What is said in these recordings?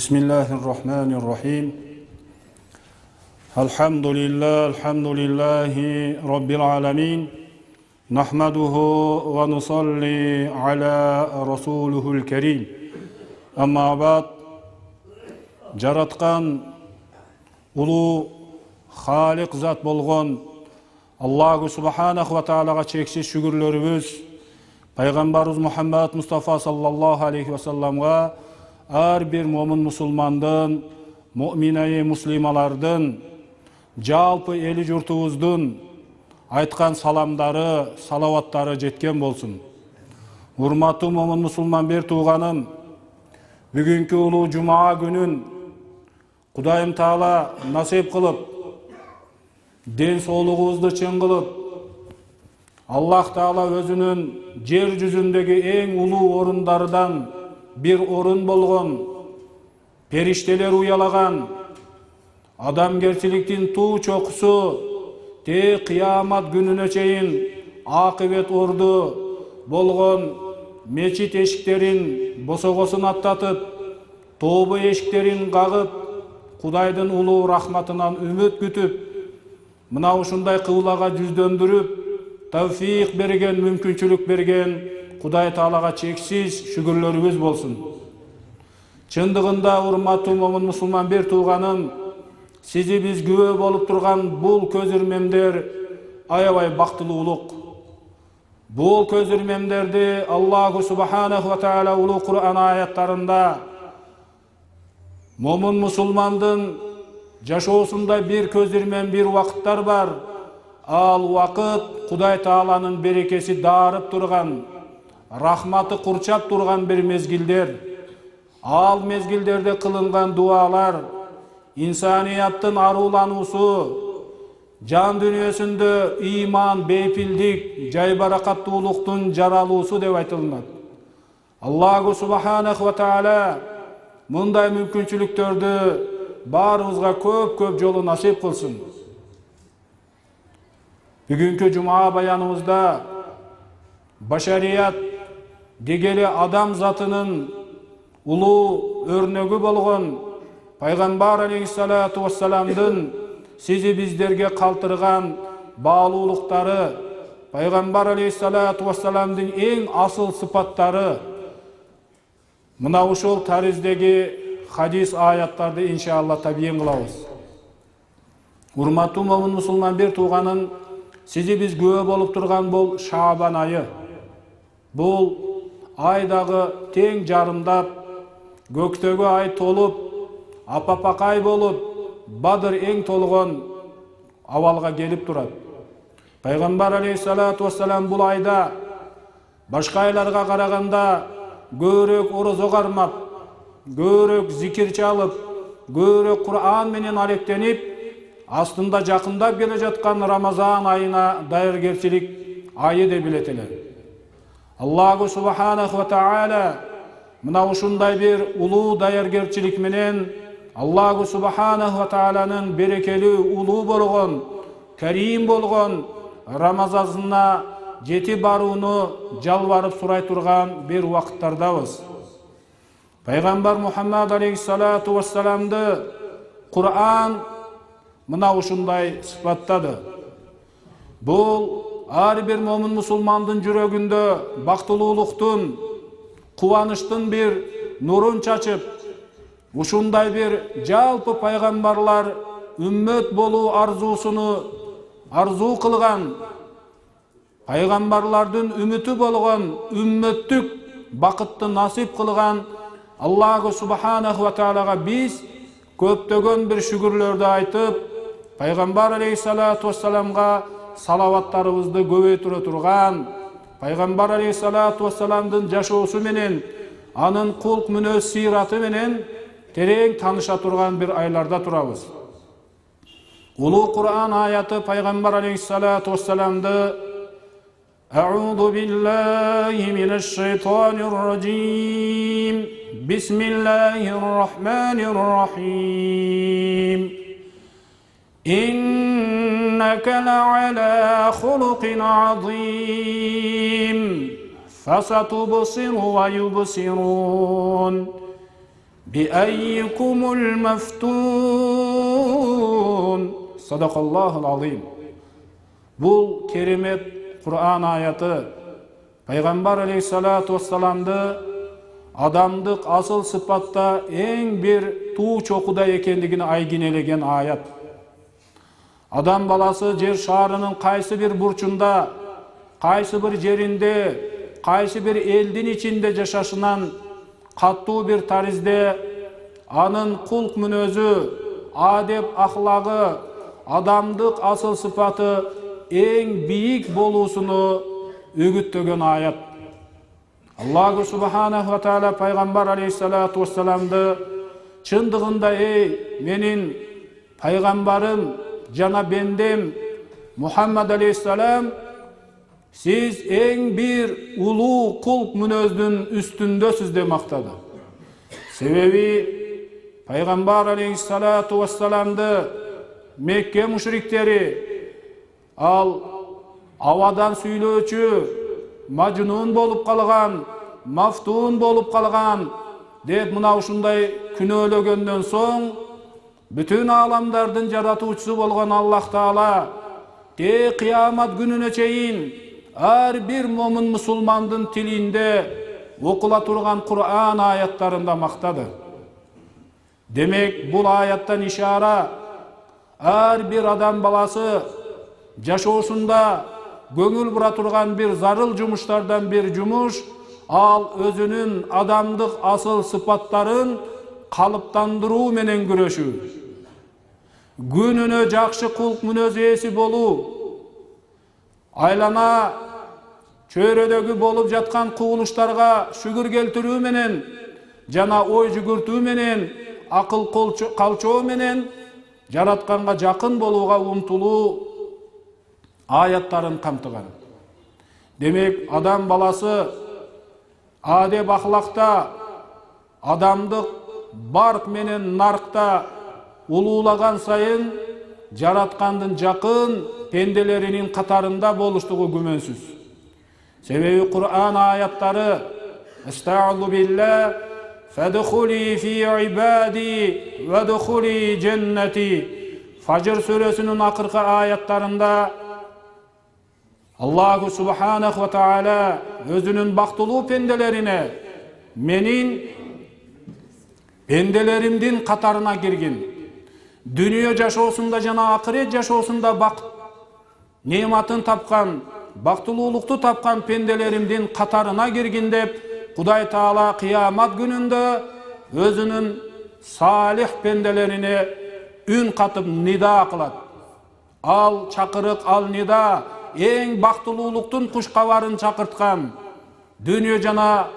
Bismillahirrahmanirrahim. Alhamdulillahi Rabbil alamin. Nahmaduhu wa nusalli ala rasuluhul karim. Amma ba'd. Жараткан улуу Халик зат болгон Аллаху субханаху ва таалага чексиз шүгүрлөрүбүз, пайгамбарыбыз Мухаммад Мустафа саллаллаху алейхи ва салламга, ар бир момун мусулмандын, муъминайы муслималардын, жалпы эли журтубуздун айткан саламдары, салаваттары жеткен болсун. Урматтуу момун мусулман бир тууганым, бүгүнкү улуу жумаа күнүн Кудайым Таала насип кылып, ден соолугубузду чың кылып, Аллах Таала өзүнүн жер жүзүндөгү эң улуу орундарынан бир орун болгон, периштелер уялаган, адамгерчиликтин туу чокусу те кыямат күнүнө чейин акыбет орду болгон мечит эшиктерин босогосун аттатып, тобо эшиктерин кагып, Кудайдын улуу рахматынан үмүт күтүп, мына ушундай кыблага жүздөндүрүп, тавфик берген, мүмкүнчүлүк берген Кудай Таалага чексиз шүгүрлөрүбүз болсун. Чындыгында урматтуу момун мусулман бир тууганым, сизи биз күбө болуп турган бул көзүрмемдер аябай бактылуулук. Бул көзүрмемдерди Аллаху субханаху ва таала улуу Кур'ан аяттарында момун мусулмандын жашоосунда бир көзүрмем, бир вакыттар бар. Ал вакыт Кудай Тааланын берекеси дарып турган, рахматы курчап турган бир мезгилдер. Ал мезгилдерде кылынган дуалар, инсанияттын арулануусу, жан дүнүйөсүндө иман, бейпилдик, жайбаракаттуулуктун жаралуусу деп айтылат. Аллаху субханаху ва таала мындай мүмкүнчүлүктөрдү баарыбызга көп жолу насип кылсын. Бүгүнкү жумаа баяныбызда башарият дегеле адам затынын улуу өрнөгү болгон пайгамбар алейхиссалату вассаламдын сизи биздерге калтырган баалуулуктары, пайгамбар алейхиссалату вассаламдын эң асыл сыпаттары, мына ушул тариздеги хадис аяттарды иншалла табийин кылабыз. Урматтуу момун мусулман бир тууганым, сизи биз күбө болуп турган бул Шаабан айы. Бул айдагы тең жарымдап, көктөгү ай толуп, апапак ай болуп, Бадыр эң толгон абалга келип турат. Пайгамбар алейхиссалату вассалам бул айда башка айларга караганда көбүрөөк орозо кармап, көбүрөөк зикир чалып, көбүрөөк Кур'ан менен алектенип, астында жакындап келе жаткан Рамазан айына даяргерчилик айы деп билетелер. Аллаху субханаху ва таала мына ушундай бир улуу даяргерчилик менен Аллаху субханаху ва тааланын берекелүү улуу болгон, карим болгон Рамазанына жетип барууну жалбарып сурай турган бир вакыттардабыз. Пайгамбар Мухаммад алейхиссалату вассаламды Кур'ан мына ушундай сыпаттады. Бул ар бир момун мусулмандын жүрөгүндө бактылуулуктун, кубанычтын бир нурун чачып, ушундай бир жалпы пайгамбарлар үммөт болуу арзуусуну арзуу кылган, пайгамбарлардын үмүтү болгон үммөттүк бакытты насип кылган Аллаху субханаху ва таалага биз көптөгөн бир шүгүрлөрдү айтып, пайгамбар алейхиссалату вассаламга салаваттарыбызды көбөйтүрө турган, пайгамбар алейхиссалату вассаламдын жашоосу менен, анын кулк мүнөз сыйраты менен терең тааныша турган бир айларда турабыз. Улуу Кур'ан аяты пайгамбар алейхиссалату вассаламды А'удhu billahi minash shaytanir rajim. Bismillahirrahmanirrahim. Innaka la'ala khuluqin 'azim. Fasatubsiru wa yubsirun. بأيكم المفتون صدق الله العظيم. Бұл керемет Құр'ан аяты Пайғамбар алейхиссалату вассаламды адамдық асыл сыпатта ең бір туу чокуда екендігін айгинелеген аят. Адам баласы жер шарының қайсы бір бурчунда, қайсы бір жерінде, қайсы бір елдің içinde жашашынан каттуу бір таризде анын кулк мүнөзү, адеп ахлагы, адамдық асыл сыпаты ең бийик болуусуну үгүттөгөн аят. Аллаху субханаху ва таала Пайгамбар алейхиссалату вассаламды чындыгында менин пайгамбарым жана бендем Мухаммад алейхиссалам сиз эң бир улуу кулк мүнөздүн үстүндөсүз деп мактады. Себеби Пайгамбар алейхиссалату вассаламды Мекке мушриктери ал авадан сүйлөөчү, мажнун болуп калган, мафтун болуп калган деп мына ушундай күнөөлөгөндөн соң бүтүн аламдардын жаратуучусу болгон Аллах Таала те кыямат күнүнө чейин ар бир момун мусулмандын тилинде окула турган Кур'ан аяттарында мактады. Демек, бул аяттан ишара ар бир адам баласы жашоосунда көңүл бура турган бир зарыл жумуштардан бир жумуш ал өзүнүн адамдык асыл сыпаттарын калыптандыруу менен күрөшүү. Күнүнө жакшы кулк мүнөз ээси болуу, айлана чөйрөдөгү болуп жаткан кубулуштарга шүгүр келтирүү менен жана ой жүгүртүү менен, акыл калчоо менен жаратканга жакын болууга умтулуу аяттарын камтыган. Демек, адам баласы адеп ахлакта, адамдык барк менен наркта улуулаган сайын жараткандын жакын пенделеринин катарында болуштугу күмөнсүз. Себеби Кур'ан аяттары Estağzu billah fadkhuli fi ibadi vadkhuli cenneti Fajr surесинин акыркы аяттарында Allahu subhanahu wa ta'ala özünün bактылуу пенделерине менин пенделеримдин катарына киргин. Дүнүйө жашоосунда жана акырет жашоосунда бакыт нематын тапкан, бактылуулукту тапкан пенделеримдин катарына киргин деп Кудай Таала кыямат күнүндө өзүнүн салих пенделерине үн катып нида кылат. Ал чакырык, ал нида эң бактылуулуктун кушкабарын чакырткан, дүнүйө жана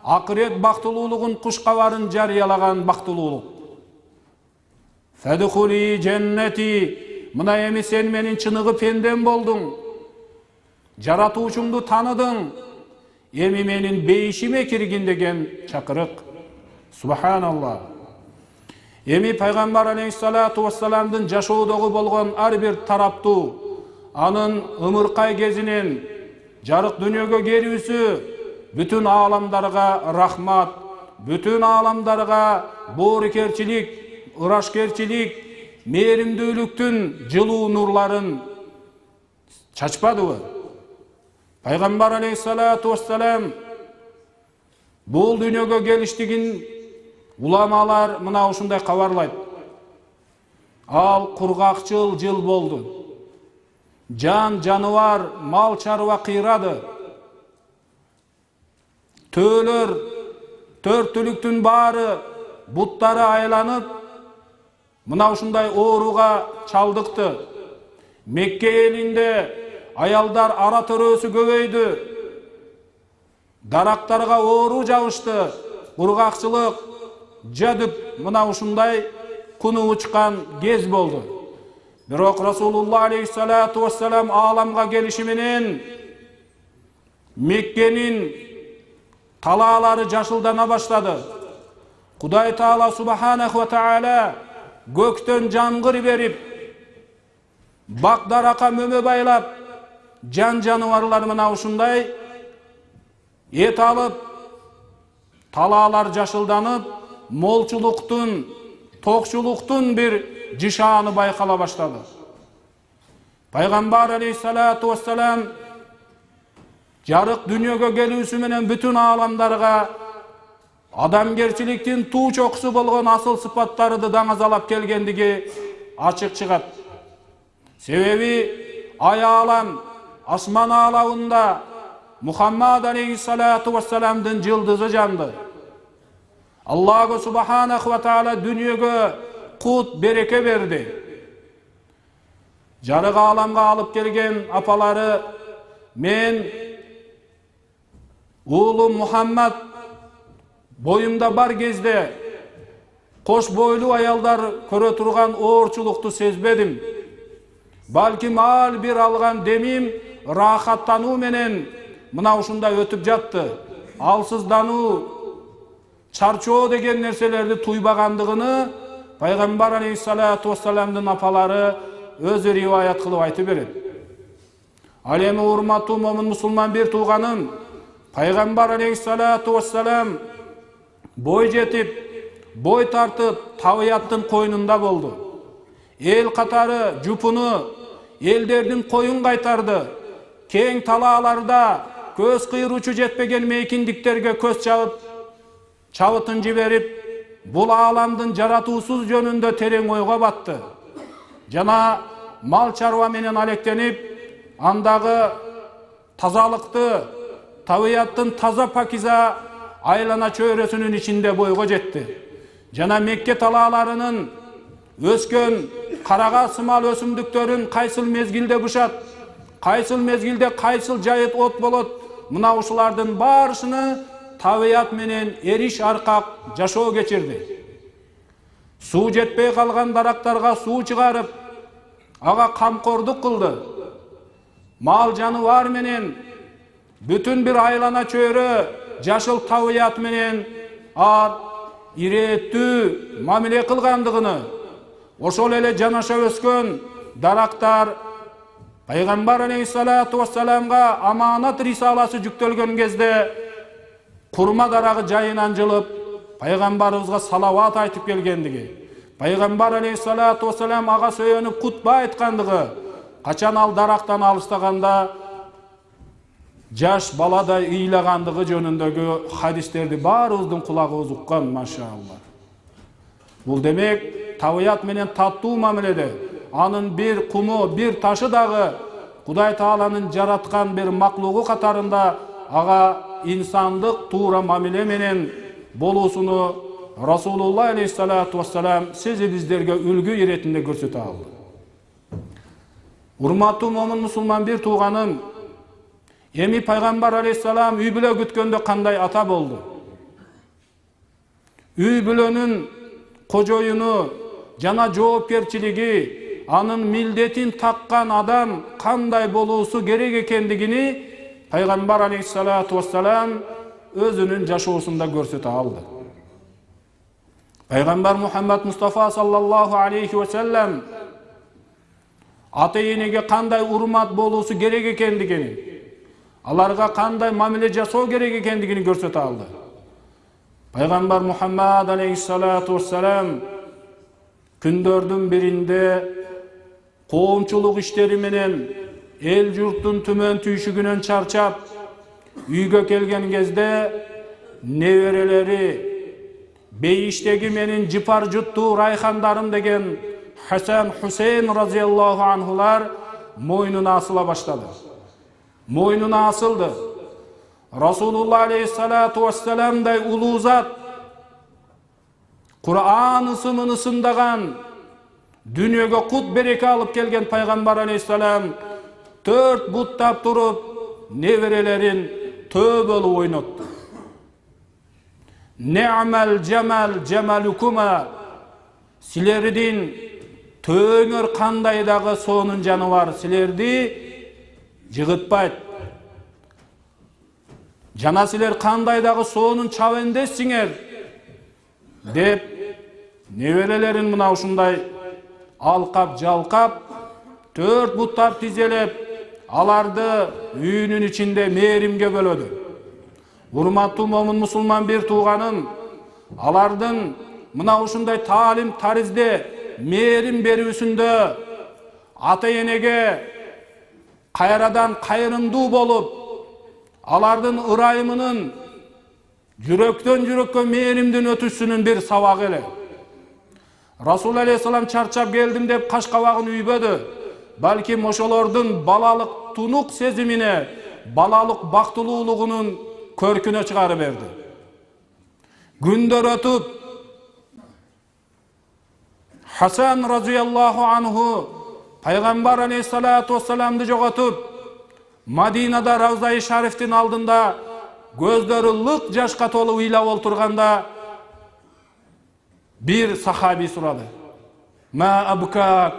акырет бактылуулугун кушкабарын жарыялаган бактылуулук. Фадхули дженнети, мына эми сен менин чыныгы пендем болдуң, жаратуучуңду таныдың, эми менин бейишиме киргин деген чакырык. Субханаллах. Эми Пайгамбар алейхиссалату вассаламдын жашоодогу болгон ар бир тараптуу анын ымыркай кезинен жарык дүнүйөгө келүүсү бүтүн ааламдарга рахмат, бүтүн ааламдарга боорукерчилик, ырашкерчилик, мээримдүүлүктүн жылуу нурларын чачпадыбы? Пайгамбар алейхиссалату вассалам бул дүнүйөгө келиштигин уламалар мына ушундай кабарлайт. Ал кургакчыл жыл болду. Жан жаныбар, мал чарба кыйрады. Төөлөр, төрт түлүктүн баары буттары айланып, мына ушундай ооруга чалдыкты. Мекке элинде аялдар ара төрөсү көбөйдү. Дарактарга оору жабышты. Кургакчылык, жадып мына ушундай куну учкан кез болду. Бирок Расулуллах алейхиссалату вассалам ааламга келиши менен Меккенин талаалары жашылдана баштады. Кудай Таала субханаху ва таала көктөн жамгыр берип, бак даракка мөмө байлап, жан жаныбарлар мына ушундай эт алып, талаалар жашылданып, молчулуктун, токчулуктун bir жишаны байкала баштады. Пайгамбар алейхиссалату вассалам жарык дүнүйөгө келүүсү менен бүтүн ааламдарга адамгерчиликтин туу чокусу болгон асыл сыпаттарды даңазалап келгендиги ачык чыгат. Себеби аялам асман аалабында Мухаммад алейхиссалату вассаламдын жылдызы жанды. Аллаху субханаху ва таала дүнүйөгө кут береке берди. Жарык ааламга алып келген апалары мен уулум Мухаммад боюмда бар кезде кош бойлуу аялдар көрө турган оорчулукту сезбедим. Балким ал бир алган демим рахаттануу менен мына ушундай өтүп жатты. Алсыздануу, чарчоо деген нерселерди туйбагандыгыны Пайгамбар алейхиссалату вассаламдын апалары өзү риваят кылып айтып берет. Ал эми урматтуу момун мусулман бир тууганым, Пайгамбар алейхиссалату вассалам бой жетип, бой тартып, табияттын койнунда болду. Эл катары жупуну, элдердин коюн кайтарды. Кең талааларда көз кыйруучу жетпеген мейкиндиктерге көз чабып, чабытын жиберип, бул ааламдын жаратуусуз жөнүндө терең ойго батты. Жана мал чарба менен алектенип, андагы тазалыкты, табияттын таза пакиза айлана чөйрөсүнүн ичинде бойго жетти. Жана Мекке талааларынын өскөн карага сымал өсүмдүктөрүн кайсыл мезгилде бушат, кайсыл мезгилде кайсыл жайыт от болот, мына ушулардын баарысыны табият менен эриш аркак жашоо кечирди. Суу жетпей калган дарактарга суу чыгарып, ага камкордук кылды. Мал жаныбар менен бүтүн бир айлана чөйрө жашыл табият менен ар иреттүү мамиле кылгандыгыны, ошол эле жанаша өскөн дарактар Пайгамбар алейхиссалату вассаламга аманат рисаласы жүктөлгөн кезде курма дарагы жайынан жылып, Пайгамбарыбызга салават айтып келгендиги, Пайгамбар алейхиссалату вассалам ага сөйөнүп кутба айткандыгы, качан ал дарактан алыстаганда жаш баладай ыйлагандыгы жөнүндөгү хадистерди баарыбыздын кулагыбыз уккан, машаалла. Бул демек табият менен таттуу мамиледе, анын бир куму, бир ташы дагы Кудай Тааланын жараткан бир маклугу катарында ага инсандык туура мамиле менен болуусуну Расулуллах алейхиссалату вассалам сизи биздерге үлгү иретинде көрсөтө алды. Урматтуу момун мусулман бир тууганым, эми Пайгамбар алейхиссалам үй бүлө күткөндө кандай ата болду? Үй бүлөнүн кожоюну жана жоопкерчилиги, анын милдетин таккан адам кандай болуусу керек экендигини Пайгамбар алейхиссалату вассалам өзүнүн жашоосунда көрсөтө алды. Пайгамбар Мухаммад Мустафа саллаллаху алейхи ва саллам ата-энеге кандай урмат болуусу керек экендигини, аларга кандай мамиле жасоо керек экендигини көрсөтө алды. Пайгамбар Мухаммад алейхиссалату вассалам күндөрдүн биринде коомчулук иштери менен эл журттун түмөн түйшүгүнөн чарчап үйгө келген кезде неберелери бейиштеги менин жыпар жуттуу райхандарым деген Хасан Хусейн разияллаху анхулар мойнуна асыла баштады. Мойнуна асылды. Расулуллах алейхиссалату вассаламдай улуу зат, Кур'ан ысымын ысымдаган, дүнүйөгө кут береке алып келген Пайгамбар алейхиссалам төрт буттап туруп, неберелерин төбөлүп ойнотту. Не'мал жамал жамалукума, силердин төңөр кандай дагы сонун жаны бар, силерди жыгытпайт. Жана силер кандай дагы сонун чабендесиңер деп неберелерин мына ушундай алкап жалкап, төрт буттап тизелеп, аларды үйүнүн ичинде мээримге бөлөдү. Урматтуу момун мусулман бир тууганым, алардын мына ушундай таалим таризде мээрим берүүсүндө ата энеге кайрадан кайрымдуу болуп, алардын ырайымынын жүрөктөн жүрөккө мээримдин өтүшүнүн бир сабагы эле. Расул алейхиссалам чарчап келдим деп каш кабагын үйбөдү, балким ошолордун балалык тунук сезимине, балалык бактылуулугунун көркүнө чыгарып берди. Күндөр өтүп, Хасан разияллаху анху пайгамбар алейхиссалату вассаламды жоготуп, Мадинада Равза-и Шарифтин алдында көздөрү лык жашка толуп ыйлап олтурганда бир сахаби сурады: "Ма абкак?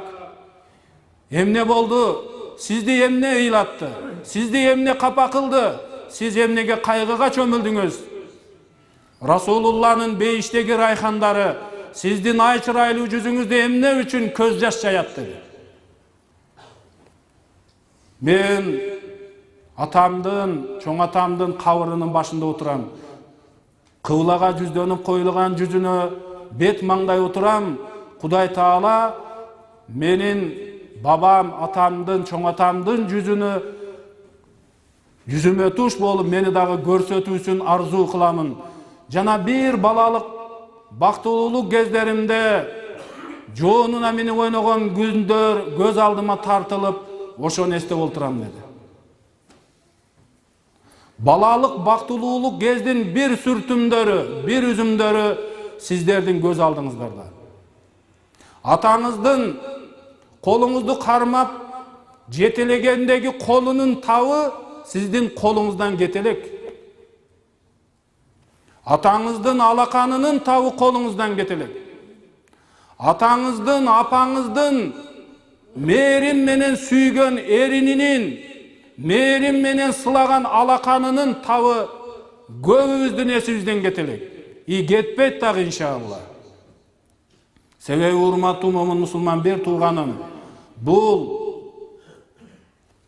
Эмне болду? Сизди эмне ыйлатты? Сизди эмне капа кылды? Сиз эмнеге кайгыга чөмүлдүңүз?" Расулулланын бейиштеги райхандары: "Сиздин ай чырайлуу жүзүңүздө эмне үчүн көз жаш жаят?" dedi. Мен атамдын, чоң атамдын кабырынын башында отурам. Кыблага жүздөнүп коюлган жүзүнө бет маңдай отурам. Кудай Таала менин бабам, атамдын, чоң атамдын жүзүмө туш болуп, мени дагы көрсөтүүсүн арзуу кыламын. Жана бир балалык бактылуулук кездеримде жоонуна мени ойногон күндөр көз алдыма тартылып, ошону эстеп олтурам dedi. Балалык бактылуулук кездин бир сүртүмдөрү, бир үзүмдөрү сиздердин көз алдыңыздарда. Атаңыздын колуңузду кармап жетелегендеги колунун табы сиздин колуңуздан кетелек. Атаңыздын алаканынын табы колуңуздан кетелек. Атаңыздын, апаңыздын мээрим менен сүйгөн эрининин, мээрим менен сылаган алаканынын табы көбүбүздүн эсибизден кетелек. Кетпейт дагы иншалла. Себеби урматтуу момун мусулман бир тууганым, бул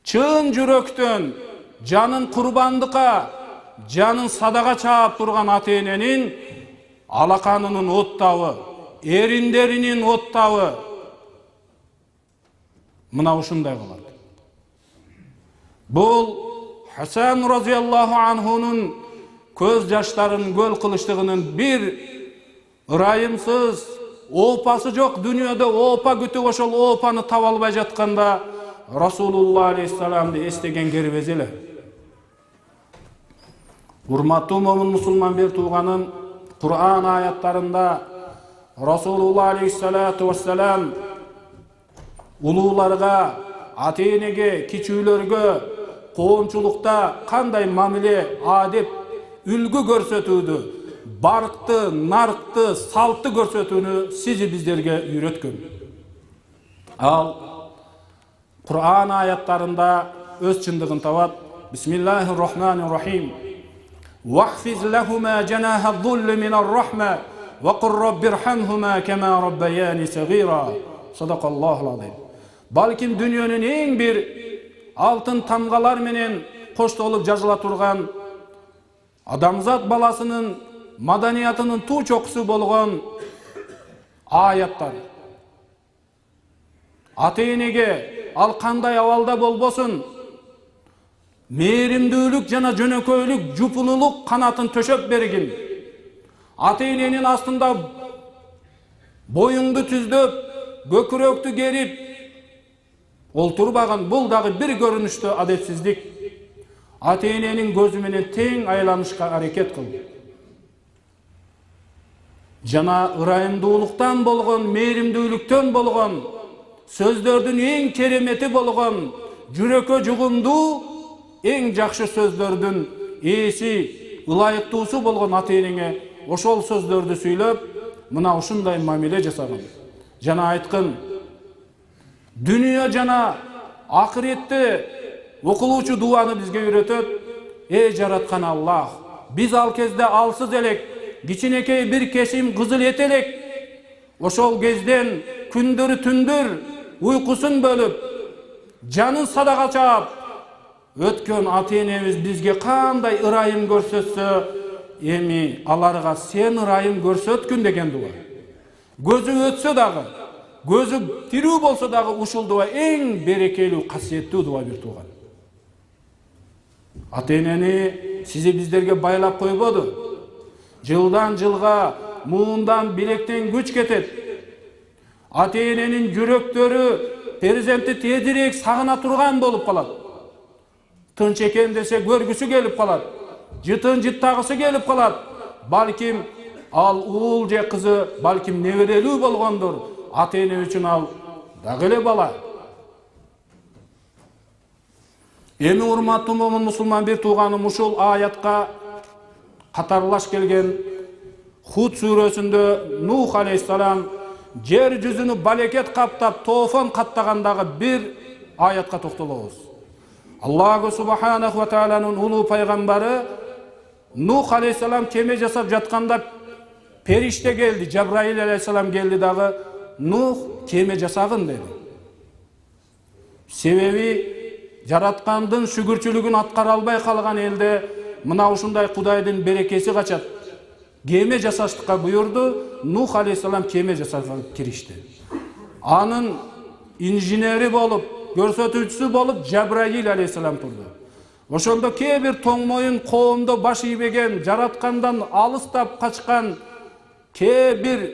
чын жүрөктөн жанын курбандыкка, жанын садага чаап турган ата эненин алаканынын оттабы, эриндеринин оттабы мына ушундай болот. Бул Хасан разияллаху анхунун көз жаштарын көл кылыштыгынын бир ырайымсыз опасы жок дүйнөдө опа күтүп ошол опаны таба албай жатканда Расулулла алейхиссаламды эстеген кербез эле. Урматтуу момун мусулман бир тууганым, Кур'ан аяттарында Расулулла алейхиссалату вассалам улууларга, ата энеге, кичүүлөргө коомчулукта кандай мамиле, адеп, үлгү көрсөтүүдү, баркты, наркты, салтты көрсөтүүнү сизи биздерге үйрөткөн. Ал Кур'ан аяттарында өз чындыгын табат. Бисмиллахир-рахманир-рахим. Вахфиз лахума жанаха зулли минар-рахма ва кур раббирхамхума кама раббаяни сагира. Садакаллахул азим. Балким дүйнөнүн эң бир алтын тамгалар менен коштолуп жазыла турган адамзат баласынын маданиятынын туу чокусу болгон аяттар. Ата энеге ал кандай абалда болбосун, мээримдүүлүк жана жөнөкөйлүк, жупулулук канатын төшөп бергин. Ата эненин астында боюңду түздөп, көкүрөктү керип олтурбаган бул дагы бир көрүнүштө адепсиздик. Ата эненин көзү менен тең айланышка аракет кыл. Жана ырайымдуулуктан болгон, мээримдүүлүктөн болгон, сөздөрдүн эң керемети болгон, жүрөккө жугумдуу, эң жакшы сөздөрдүн ээси, ылайыктуусу болгон ата энеңе ошол сөздөрдү сүйлөп, мына ушундай мамиле жасаган. Жана айткын, дүнүйө жана акыретте окулуучу дуаны бизге үйрөтөт. Эй жараткан Аллах, биз ал кезде алсыз элек, кичинекей бир кесим кызыл эт элек. Ошол кезден күндөрү түндөр уйкусун бөлүп, жанын садага чаап өткөн ата энебиз бизге кандай ырайым көрсөтсө, эми аларга сен ырайым көрсөткүн деген дуа. Көзү өтсө дагы, көзү тирүү болсо дагы ушул дуа эң берекелүү, касиеттүү дуа бир тууган. Ата-энени сизи биздерге байлап койбоду. Жылдан жылга, муундан билектен күч кетет. Ата-эненин жүрөктөрү перзентти тезирээк сагына турган болуп калат. Тынч экен десе көргүсү келип калат. Жытын жыттагысы келип калат. Балким ал уул же кызы, балким неберелүү болгондур. Ата-эне үчүн ал дагы эле бала. Эми урматтуу момун мусулман бир тууганым, ушул аятка катарлаш келген Худ сүрөсүндө Нух алейхиссалам жер жүзүнү балекет каптап, тоофон каттагандагы бир аятка токтолобуз. Аллаху субханаху ва тааланын улуу пайгамбары Нух алейхиссалам кеме жасап жатканда периште келди, Жабраил алейхиссалам келди дагы, Нух кеме жасагын деди. Себеби жараткандын шүгүрчүлүгүн аткара албай калган элде мына ушундай Кудайдын берекеси качат. Кеме жасаштыкка буйурду, Нух алейхиссалам кеме жасашка киришти. Анын инженери болуп, көрсөтүүчүсү болуп Жабраил алейхиссалам турду. Ошондо кээ бир тоң моюн коомдо баш ийбеген, жараткандан алыстап качкан кээ бир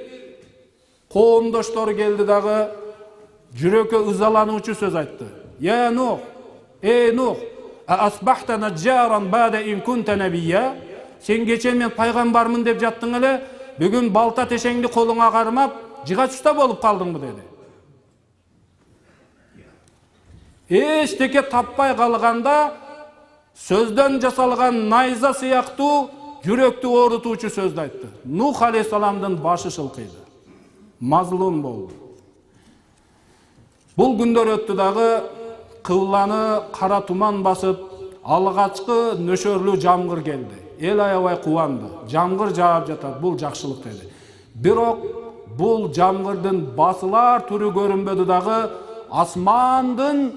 коомдоштору келди дагы жүрөккө ызалануучу сөз айтты. Я Нух, Нух, асбахта наджаран бада ин кунта набия. Сен кече мен пайгамбармын деп жаттың эле, бүгүн балта тешеңди колуңа кармап, жыгач уста болуп калдыңбы деди. Эчтеке таппай калганда сөздөн жасалган найза сыяктуу жүрөктү оорутуучу сөздү айтты. Нух алейхиссаламдын башы шылкыйды. Мазлум болду. Бул күндөр өттү дагы, кыбланы кара туман басып, алгачкы нөшөрлүү жамгыр келди. Эл аябай кубанды. Жамгыр жаап жатат, бул жакшылык деди. Бирок бул жамгырдын басылар түрү көрүнбөдү дагы, асмандын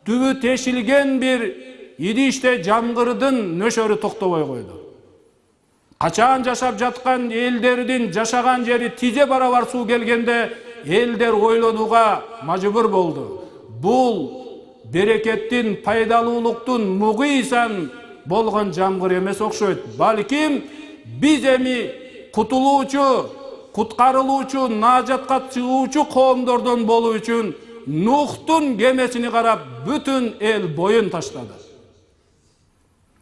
түбү тешилген бир идиште жамгырдын нөшөрү токтобой койду. Качан жашап жаткан элдердин жашаган жери тизе барабар суу келгенде элдер ойлонууга мажбур болду. Бул берекеттин, пайдалуулуктун мугийсан болгон жамгыр эмес окшойт. Балким биз эми кутулуучу, куткарылуучу, нажатка чыгуучу коомдордон болуу үчүн Нухтун кемесини карап бүтүн эл боюн таштады.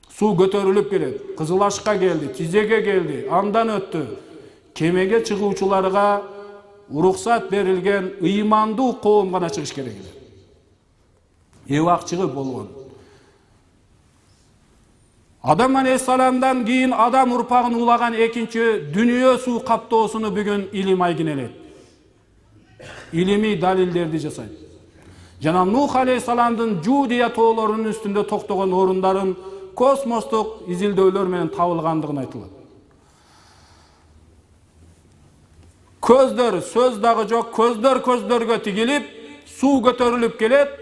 Суу көтөрүлүп келет, Кызылашка келди, Тизеге келди, андан өттү. Кемеге чыгуучуларга уруксат берилген ыймандуу коом гана чыгыш керек эле. Эвак чыгып болгон. Адам алейхиссаламдан кийин адам урпагын улаган экинчи дүнүйө суу каптоосуну бүгүн илим айгинелет. Илимий далилдерди жасайт. Жана Нух алейхиссаламдын Жудия тоолорунун үстүндө токтогон орундарын космостук изилдөөлөр менен табылгандыгын айтылат. Көздөр, сөз дагы жок, көздөр көздөргө тигилип, суу көтөрүлүп келет,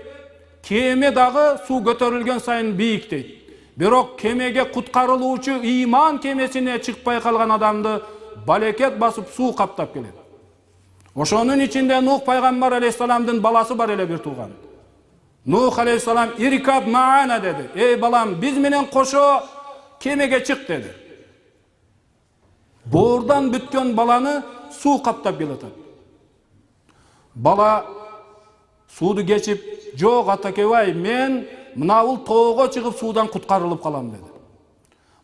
кеме дагы суу көтөрүлгөн сайын бийиктейт. Бирок кемеге куткарылуучу ыйман кемесине чыкпай калган адамды балекет басып суу каптап келет. Ошонун ичинде Нух пайгамбар алейхиссаламдын баласы бар эле бир тууган. Нух алейхиссалам иркаб маана деди. Эй балам, биз менен кошо кемеге чык деди. Боордан бүткөн баланы суу каптап келатат. Бала сууду кечип, жок атакебай, мен мына бул тоого чыгып суудан куткарылып калам деди.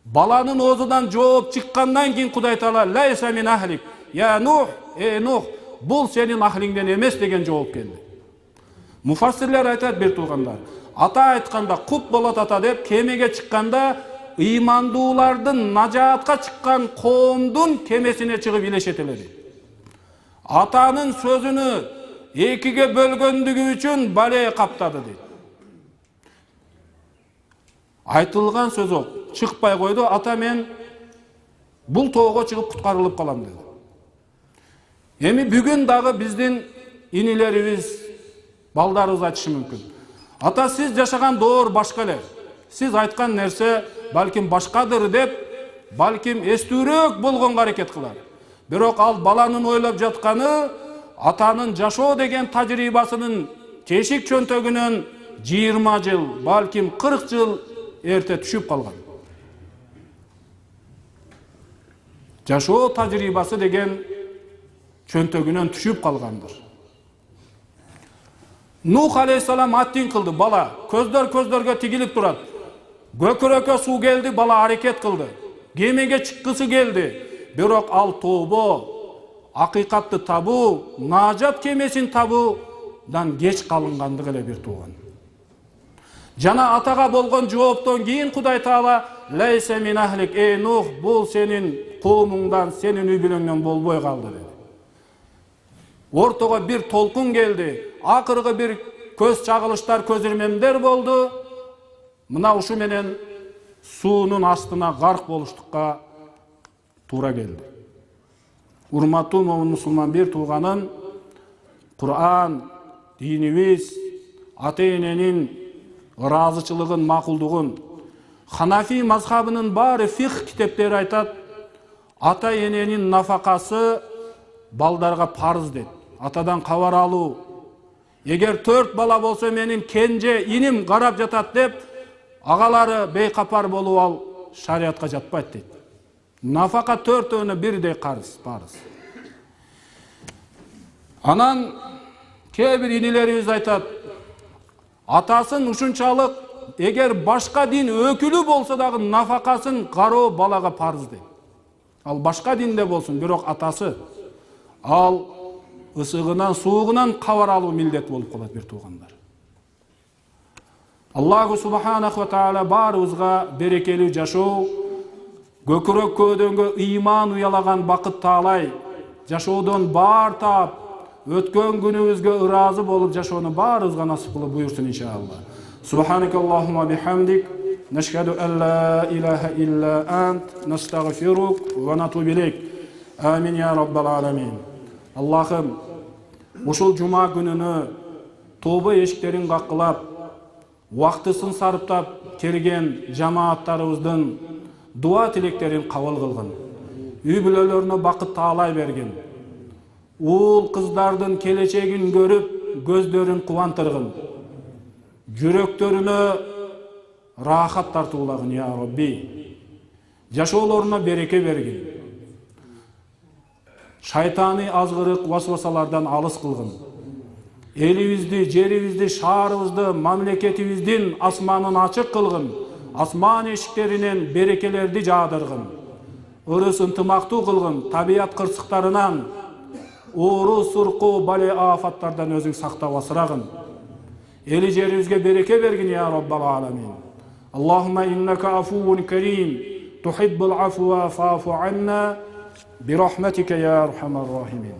Баланын оозунан жооп чыккандан кийин Кудай Таала лайса мин ахлик. Я Нух, Нух, бул сенин ахлиңден эмес деген жооп келди. Муфассирлер айтат бир туугандар. Ата айтканда кут болот ата деп кемеге чыкканда ыймандуулардын нажаатка чыккан коомдун кемесине чыгып илешет эле дейт. Атанын сөзүнү экиге бөлгөндүгү үчүн бале каптады дейт. Айтылган сөз ок, чыкпай койду, ата мен бул тоого чыгып куткарылып калам деди. Эми бүгүн дагы биздин инилерибиз, балдарыбыз айтышы мүмкүн. Ата, сиз жашаган доор башка эле. Сиз айткан нерсе балким башкадыр деп балким эстүүрөөк болгонго аракет кылар. Бирок ал баланын ойлоп жатканы атанын жашоо деген тажрыйбасынын тешик чөнтөгүнөн 20 жыл, балким 40 жыл эрте түшүп калган. Жашоо тажрыйбасы деген чөнтөгүнөн түшүп калгандыр. Нух алейхиссалам аттин кылды, бала көздөргө тигилип турат. Көкүрөккө суу келди, бала аракет кылды. Кемеге чыккысы келди. Бирок ал тобо, акыйкатты табуу, нажат кемесин табуудан кеч калынгандыгы эле бир тууган. Жана атага болгон жооптон кийин Кудай Таала лейсе мин ахлик, эй Нух, бул сенин коомуңдан, сенин үй бүлөңдөн болбой калды деди. Ортого бир толкун келди, акыркы бир көз чагылыштар, көз ирмемдер болду. Мына ушу менен суунун астына гарк болуштукка туура келди. Урматтуу мусулман бир тууганын Кур'ан, динибиз, ата-эненин ыраазычылыгын, макулдугун, Ханафи мазхабынын баары фих китептери айтат, ата-эненин нафакасы балдарга парыз дейт. Атадан кабар алуу. Эгер 4 бала болсо менин кенже иним карап жатат деп, агалары бейкапар болуп ал шариатка жатпайт дейт. Нафака 4-өөнө бирдей парыз. Анан кээ бир инилерибиз айтат, атасын ушунчалык эгер башка дин өкүлү болсо дагы нафакасын кароо балага парыз дейт. Ал башка динде болсун, бирок атасы ал ысыгынан, суугунан кабар алуу милдет болуп калат бир туугандар. Аллаху субханаху ва таала баарыбызга берекелүү жашоо, көкүрөк көөдөнгө ыйман уялаган бакыт таалай, жашоодон баар таап, өткөн күнүбүзгө ыраазы болуп жашоону баарыбызга насип кылып буйрсун иншалла. Субханакаллахумма бихамдик, нашхаду ан ла илаха илля ант, настагфирук ва натубу илейк. Амин я раббал аламин. Аллахым, ушул жума күнүнө тобо эшиктерин каккылап, вактысын сарптап келген жамааттарыбыздын дуа тилектерин кабыл кылгын. Үй бүлөлөрүнө бакыт таалай берген. Уул кыздардын келечегин көрүп, көздөрүн кубантыргын. Жүрөктөрүнө рахат тартуулагын я Rabbi. Жашоолоруна береке бергин. Шайтаны азгырык васвасалардан алыс кылгын. Элибизди, жерибизди, шаарыбызды, мамлекетибиздин асманын ачык кылгын. Асман эшиктеринен берекелерди жаадыргын. Ырыс ынтымактуу кылгын. Табият кырсыктарынан, оору, суркуу, бале афаттардан өзүң сактап асырагын. Эли жерибизге береке бергин я Раббал аламин. Аллахумма иннака афуун карим, тухиббул афва фаъфу анна برحمتك يا أرحم الراحمين.